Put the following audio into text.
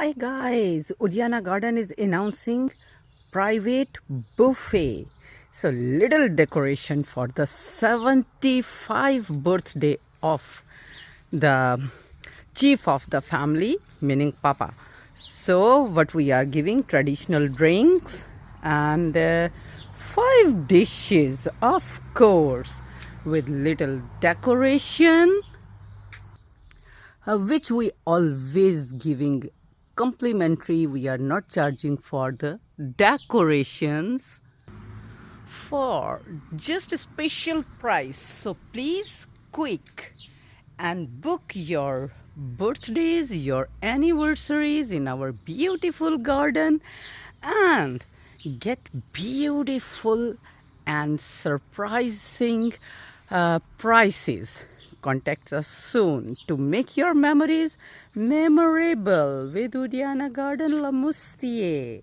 Hi guys, Udiana Garden is announcing private buffet. So little decoration for the 75th birthday of the chief of the family, meaning Papa. So what we are giving, traditional drinks and 5 dishes, of course, with little decoration, which we always giving complimentary. We are not charging for the decorations, for just a special price. So please quick and book your birthdays, your anniversaries in our beautiful garden and get beautiful and surprising prices. Contact us soon to make your memories memorable with Udiana Garden La Mustie.